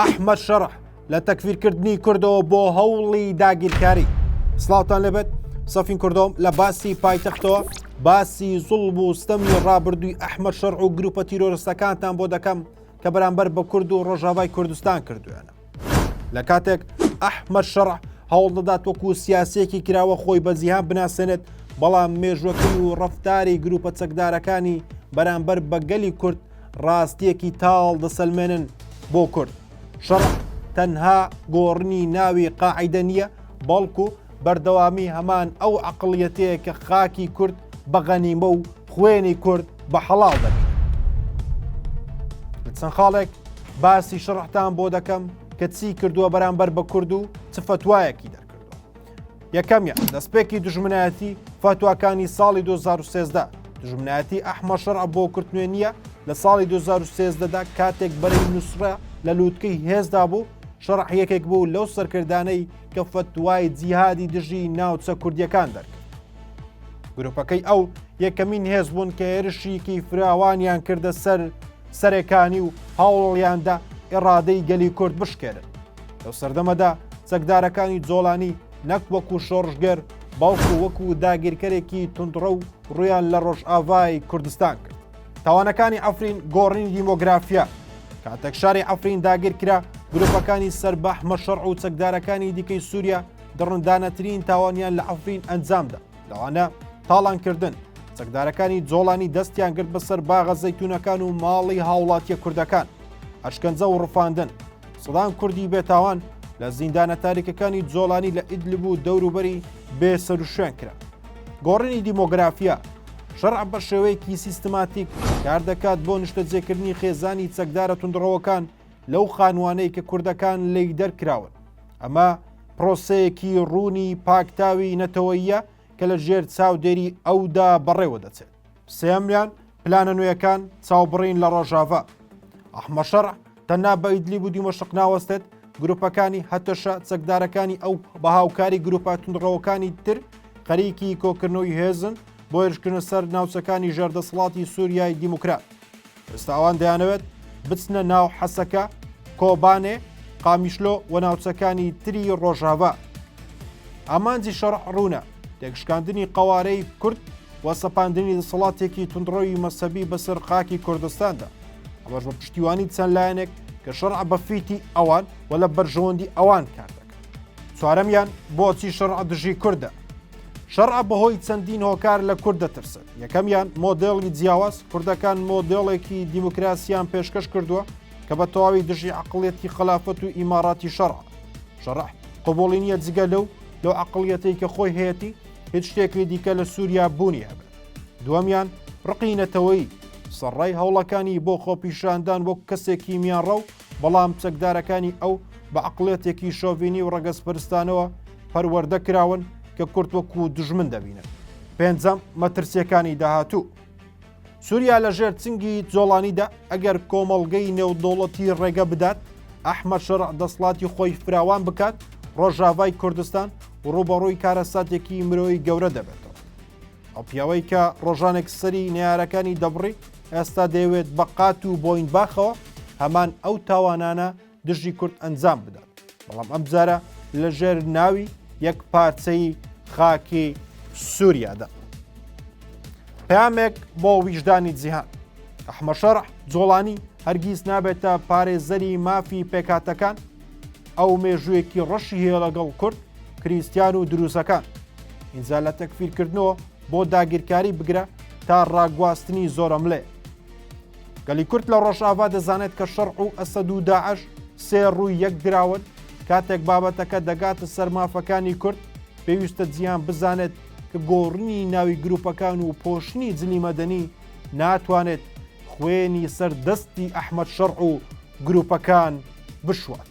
ئەحمەد شەڕح لە تەکفیرکردنی کوردەوە بۆ هەوڵی داگیرکاری. سڵاوتان لەبێت سەفین کوردۆم لە باسی پایتەختەوە باسی زوڵم و ستەمی ڕابردووی ئەحمەد شەڕح و گروپە تیرۆریستەکانتان بۆ دەکەم کە بەرامبەر بە کورد و ڕۆژاوای کوردستان کردوێنە. لە کاتێک ئەحمەد شەڕح هەوڵ دەدات وەکو سیاسەیەکی کراوە خۆی بە جیهان بناسێنێت، بەڵام مێژوەکەی و ڕەفتاری گروپە چەکدارەکانی بەرامبەر بە گەلی کورد ڕاستیەکی تاڵ دەسەلمێنن بۆ کورد. شەڕح تەنها گۆڕنی ناوی قاعیدە نییە، بەڵکو بەردەوامی هەمان ئەو عەقڵیەتەیە کە خاکی کورد بە غەنیمە و خوێنی کورد بە حەڵاڵ دەکەن. لە چەند خاڵێک باسی شەڕحتان بۆ دەکەم کە چی کردووە بەرامبەر بە کورد و چ فتوایەکی دەرکردووە. یەکەمیان دەستپێکی دژمنایەتی فتواکانی ساڵی 2013 دژمنایەتی ئەحمەد شەڕح بۆ کورد نوێ نییە. لە ساڵی 2013دا کاتێک بەرەی نووسرا لە لووتکەی هێزدا بوو، شەڕح یەکێک بوو لەو سەرکردانەی کە فتوای جیهادی دژی ناوچە کوردیەکان دەرکرد. گروپەکەی ئەو یەکەمین هێز بوون کە هێرشێکی فراوانیان کردە سەرەکانی و هەوڵیاندا ئێڕادەی گەلی کورد بشکێرن. لەو سەردەمەدا چەکدارەکانی جۆڵانی نەک وەکو شۆڕژگەر باوکو وەکو داگیرکەرێکی توندڕە و ڕویان لە ڕۆژئاوای کوردستان کرد. تاوانەکانی ئەفرین گۆڕینی دیمۆگرافیا. کاتێک شاری ئەفرین داگیر کرا، گروپەکانی سەر بە ئەحمەد شەڕح و چەکدارەکانی دیکەی سووریا دڕندانەترین تاوانیان لە ئەفرین ئەنجامدا. لەوانە تاڵانکردن. چەکدارەکانی جۆڵانی دەستیان کرد بەسەر باغە زەیتونەکان و ماڵی هاوڵاتیە کوردەکان، ئەشکەنجە و ڕفاندن. سەدان کوردی بێتاوان لە زیندانە تاریکەکانی جۆڵانی لە ئیدلب و دەوروبەری بێسەروشوێن کرا. گۆڕینی دیمۆگرافیا. شەڕح بە شێوەیەکی سیستماتیک کار دەکات بۆ نیشتەجێکردنی خێزانی چەکدارە توندڕەوەکان لەو خانوانەی کە کوردەکان لی دەرکراون. ئەمە پرۆسەیەکی ڕوونی پاکتاوی نەتەوەییە کە لە ژێر چاودێری ئەودا بەڕێوە دەچێت. سێەمیان پلانە نوێیەکان چاوبڕین لە ڕۆژاوا. ئەحمەد شەڕح تەنها بە ئیدلیب و دیمەشق ناوەستێت، گروپەکانی هەتەشە چەکدارەکانی ئەو بە هاوکاری گروپە توندڕەوەکانی تر خەریکی کۆکردنەوەی هێزن بۆ هێرشکردنە سەر ناوچەکانی ژێردەسەڵاتی سووریای دیموکرات. ئێستا ئەوان دەیانەوێت بچنە ناو حەسەکە، کۆبانێ، قامیشلۆ و ناوچەکانی تری ڕۆژاوا. ئامانجی شەڕح ڕوونە تێکشکاندنی قەوارەی کورد و سەپاندنی دەسەڵاتێکی توندڕەوی مەسەبی بەسەر خاکی کوردستاندا. ئەمەش بە پشتیوانی چەند لایەنێک کە شەڕح بە فیتی ئەوان و لە بەرژەوەندی ئەوان کار دەکات. چوارەمیان بۆچی شەڕح دژی کووردە. شەڕح بەهۆی چەندین هۆکار لە کورد دەترسێت. یەکەمیان مۆدێڵی جیاواز. کوردەکان مۆدێڵێکی دیموکراسیان پێشکەش کردووە کە بە تەواوی دژی عەقڵیەتی خەلافەت و ئیماراتی شەڕح. شەڕح قبوڵی نییە جگە لەو عەقڵیەتەی کە خۆی هەیەی هیچ شتێکی دیکە لە سووریا بوونی هەبێت. دووەمیان ڕقینەتەوەی. سەرڕای هەوڵەکانی بۆ خۆپیشاندان وەک کەسێکی میانڕە و بەڵام چەکدارەکانی ئەو بە عەقڵیەتێکی شۆڤینی و ڕەگەزپەرستانەوە پەروەردە کراون کە کورد وەکو دژمن دەبینن. پێنجەم مەترسیەکانی داهاتوو. سووریا لە ژێر چنگی جۆڵانیدا ئەگەر کۆمەڵگەی نێودەوڵەتی ڕێگە بدات، ئەحمەد شەڕح دەسڵاتی خۆی فراوان بکات، ڕۆژاوای کوردستان و ڕوبەڕووی کارەساتێکی مرۆیی گەورە دەبێتەوە. ئەو پیاوەی کە ڕۆژانێک سەری نەیارەکانی دەبڕی، ئێستا دەیەوێت بە قات و بۆین باخەوە هەمان ئەو تاوانانە دژی کورد ئەنجام بدات، بەڵام ئەم جارە لە ژێر ناوی یەک پارچەی خاکی سووریادا. پەیامێک بۆ ویژدانی جیهان. ئەحمەد شەڕح جۆڵانی هەرگیز نابێتە پارێزەری مافی پێکاتەکان. ئەو مێژوویەکی ڕەشی هەیە لەگەڵ کورد، کریستیان و دروزەکان. ئینجا لە تەکفیرکردنەوە بۆ داگیرکاری بگرە تا ڕاگواستنی زۆرەملێ. گەلی کورد لە ڕۆژئاوا دەزانێت کە شەڕح و ئەسەد و داعش سێ ڕووی یەک دراون. کاتێک بابەتەکە دەگاتە سەر مافەکانی کورد، پێویستە جیهان بزانێت کە گۆڕنی ناوی گروپەکان و پۆشنی جلی مەدەنی ناتوانێت خوێنی سەر دەستی ئەحمەد شەڕح و گروپەکان بشوات.